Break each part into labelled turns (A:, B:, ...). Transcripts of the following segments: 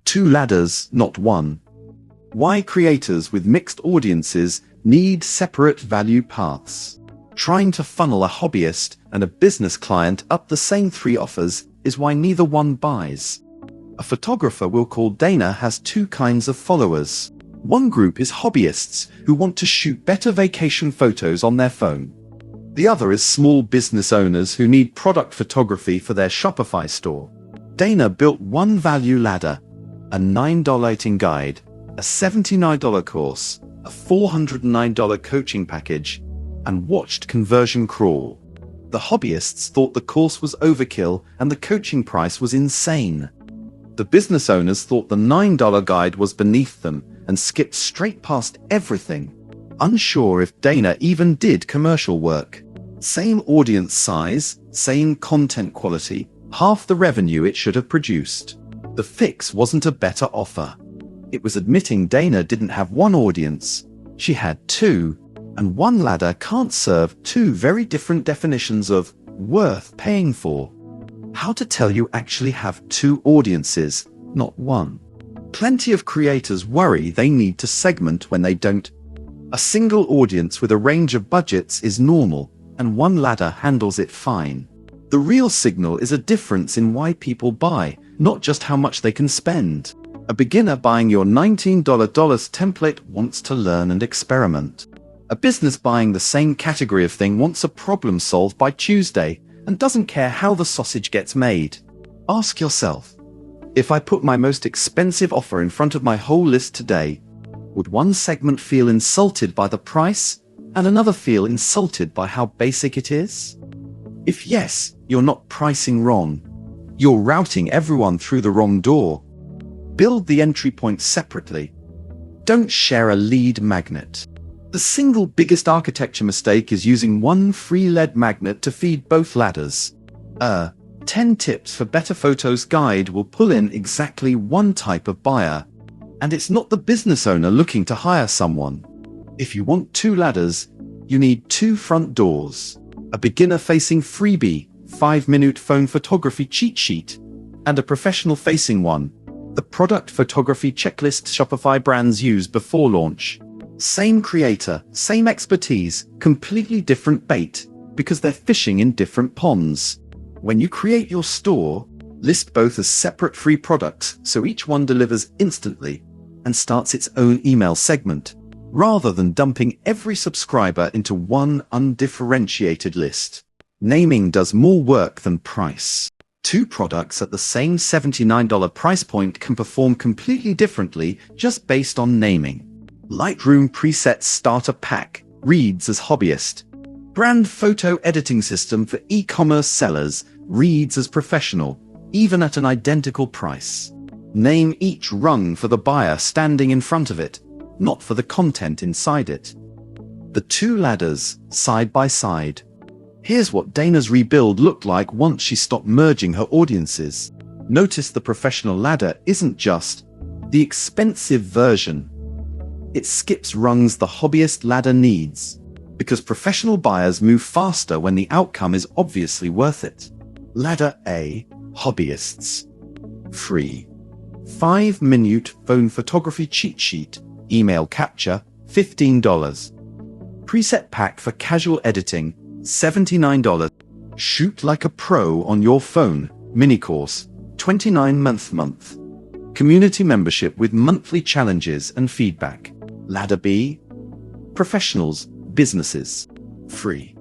A: Two ladders, not one. Why creators with mixed audiences need separate value paths. Trying to funnel a hobbyist and a business client up the same three offers is why neither one buys. A photographer we'll call Dana has two kinds of followers. One group is hobbyists who want to shoot better vacation photos on their phone. The other is small business owners who need product photography for their Shopify store. Dana built one value ladder, a $9 editing guide, a $79 course, a $409 coaching package, and watched conversion crawl. The hobbyists thought the course was overkill and the coaching price was insane. The business owners thought the $9 guide was beneath them and skipped straight past everything, unsure if Dana even did commercial work. Same audience size, same content quality, half the revenue it should have produced. The fix wasn't a better offer. It was admitting Dana didn't have one audience, she had two, and one ladder can't serve two very different definitions of worth paying for. How to tell you actually have two audiences, not one. Plenty of creators worry they need to segment when they don't. A single audience with a range of budgets is normal, and one ladder handles it fine. The real signal is a difference in why people buy, not just how much they can spend. A beginner buying your $19 template wants to learn and experiment. A business buying the same category of thing wants a problem solved by Tuesday and doesn't care how the sausage gets made. Ask yourself, if I put my most expensive offer in front of my whole list today, would one segment feel insulted by the price and another feel insulted by how basic it is? If yes, you're not pricing wrong. You're routing everyone through the wrong door. Build the entry points separately. Don't share a lead magnet. The single biggest architecture mistake is using one free lead magnet to feed both ladders. 10 Tips for Better Photos guide will pull in exactly one type of buyer, and it's not the business owner looking to hire someone. If you want two ladders, you need two front doors, a beginner-facing freebie, 5-minute phone photography cheat sheet, and a professional-facing one, the product photography checklist Shopify brands use before launch. Same creator, same expertise, completely different bait, because they're fishing in different ponds. When you create your store, list both as separate free products so each one delivers instantly and starts its own email segment, rather than dumping every subscriber into one undifferentiated list. Naming does more work than price. Two products at the same $79 price point can perform completely differently just based on naming. Lightroom Presets Starter Pack reads as hobbyist. Brand photo editing system for e-commerce sellers reads as professional, even at an identical price. Name each rung for the buyer standing in front of it, not for the content inside it. The two ladders, side by side. Here's what Dana's rebuild looked like once she stopped merging her audiences. Notice the professional ladder isn't just the expensive version. It skips rungs the hobbyist ladder needs, because professional buyers move faster when the outcome is obviously worth it. Ladder A, hobbyists. Free. 5-minute phone photography cheat sheet, email capture, $15. Preset pack for casual editing, $79. Shoot like a pro on your phone, mini course, $29 month. Community membership with monthly challenges and feedback. Ladder B, professionals, businesses. Free.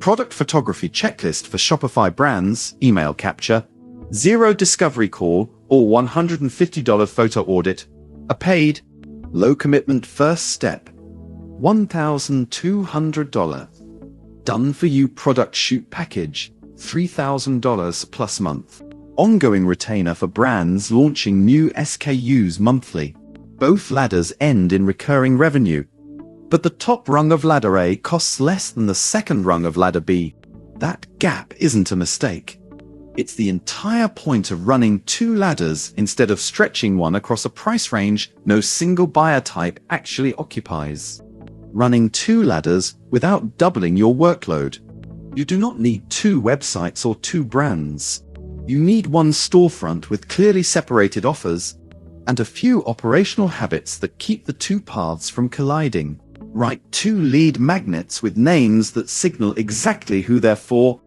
A: Product photography checklist for Shopify brands, email capture, 0 discovery call or $150 photo audit. A paid, low commitment first step. $1,200. Done for you product shoot package, $3,000 plus month. Ongoing retainer for brands launching new SKUs monthly. Both ladders end in recurring revenue. But the top rung of ladder A costs less than the second rung of ladder B. That gap isn't a mistake. It's the entire point of running two ladders instead of stretching one across a price range no single buyer type actually occupies. Running two ladders without doubling your workload. You do not need two websites or two brands. You need one storefront with clearly separated offers, and a few operational habits that keep the two paths from colliding. Write 2 lead magnets with names that signal exactly who they're for.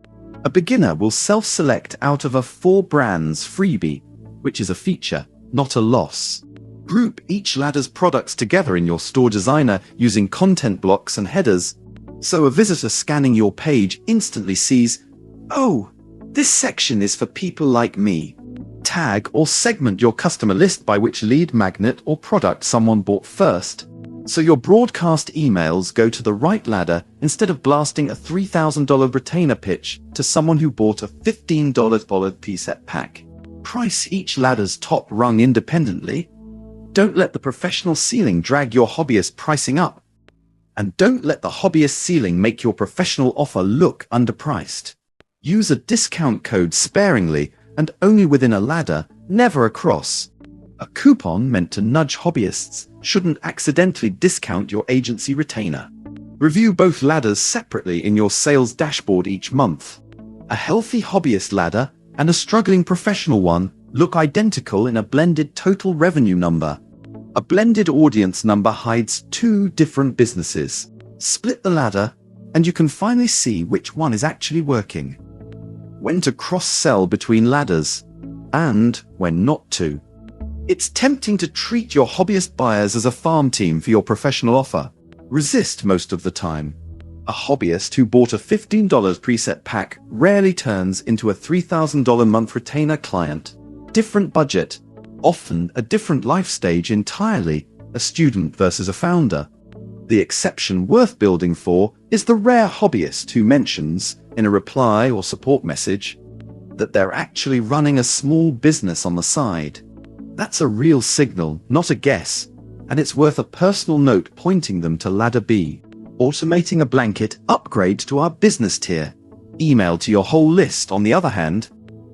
A: A beginner will self-select out of a 4 brands freebie, which is a feature, not a loss. Group each ladder's products together in your store designer using content blocks and headers, so a visitor scanning your page instantly sees, "Oh, this section is for people like me." Tag or segment your customer list by which lead magnet or product someone bought first, so your broadcast emails go to the right ladder instead of blasting a $3,000 retainer pitch to someone who bought a $15 preset pack. Price each ladder's top rung independently. Don't let the professional ceiling drag your hobbyist pricing up. And don't let the hobbyist ceiling make your professional offer look underpriced. Use a discount code sparingly and only within a ladder, never across. A coupon meant to nudge hobbyists shouldn't accidentally discount your agency retainer. Review both ladders separately in your sales dashboard each month. A healthy hobbyist ladder and a struggling professional one look identical in a blended total revenue number. A blended audience number hides 2 different businesses. Split the ladder, and you can finally see which one is actually working. When to cross-sell between ladders, and when not to. It's tempting to treat your hobbyist buyers as a farm team for your professional offer. Resist most of the time. A hobbyist who bought a $15 preset pack rarely turns into a $3,000 month retainer client. Different budget, often a different life stage entirely, a student versus a founder. The exception worth building for is the rare hobbyist who mentions, in a reply or support message, that they're actually running a small business on the side. That's a real signal, not a guess, and it's worth a personal note pointing them to ladder B. Automating a blanket upgrade to our business tier. Email to your whole list, on the other hand,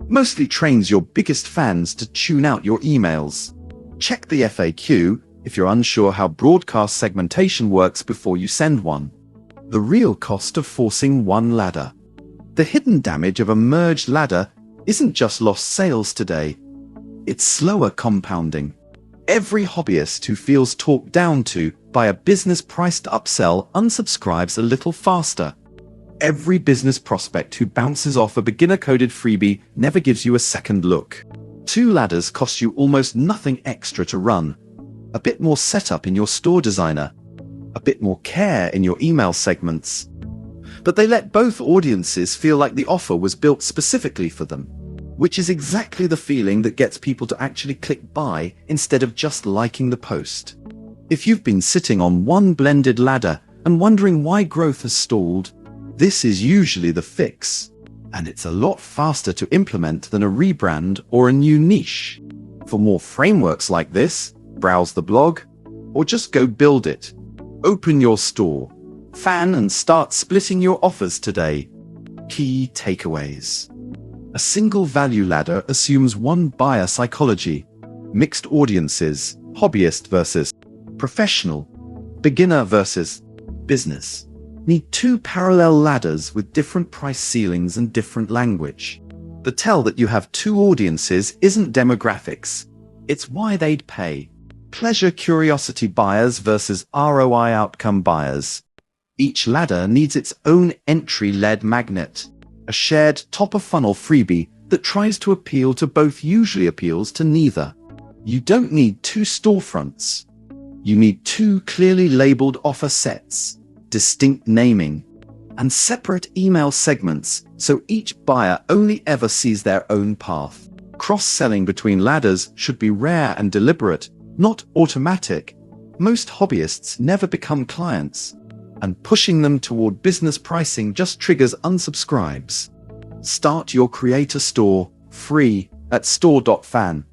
A: mostly trains your biggest fans to tune out your emails. Check the FAQ if you're unsure how broadcast segmentation works before you send one. The real cost of forcing one ladder. The hidden damage of a merged ladder isn't just lost sales today. It's slower compounding. Every hobbyist who feels talked down to by a business-priced upsell unsubscribes a little faster. Every business prospect who bounces off a beginner-coded freebie never gives you a second look. 2 ladders cost you almost nothing extra to run. A bit more setup in your store designer. A bit more care in your email segments. But they let both audiences feel like the offer was built specifically for them, which is exactly the feeling that gets people to actually click buy instead of just liking the post. If you've been sitting on one blended ladder and wondering why growth has stalled, this is usually the fix, and it's a lot faster to implement than a rebrand or a new niche. For more frameworks like this, browse the blog, or just go build it. Open your store, fan and start splitting your offers today. Key takeaways. A single value ladder assumes one buyer psychology. Mixed audiences, hobbyist versus professional, beginner versus business. Need 2 parallel ladders with different price ceilings and different language. The tell that you have 2 audiences isn't demographics. It's why they'd pay. Pleasure curiosity buyers versus ROI outcome buyers. Each ladder needs its own entry-led magnet. A shared top-of-funnel freebie that tries to appeal to both usually appeals to neither. You don't need 2 storefronts. You need 2 clearly labeled offer sets, distinct naming, and separate email segments so each buyer only ever sees their own path. Cross-selling between ladders should be rare and deliberate, not automatic. Most hobbyists never become clients, and pushing them toward business pricing just triggers unsubscribes. Start your creator store free at store.fan.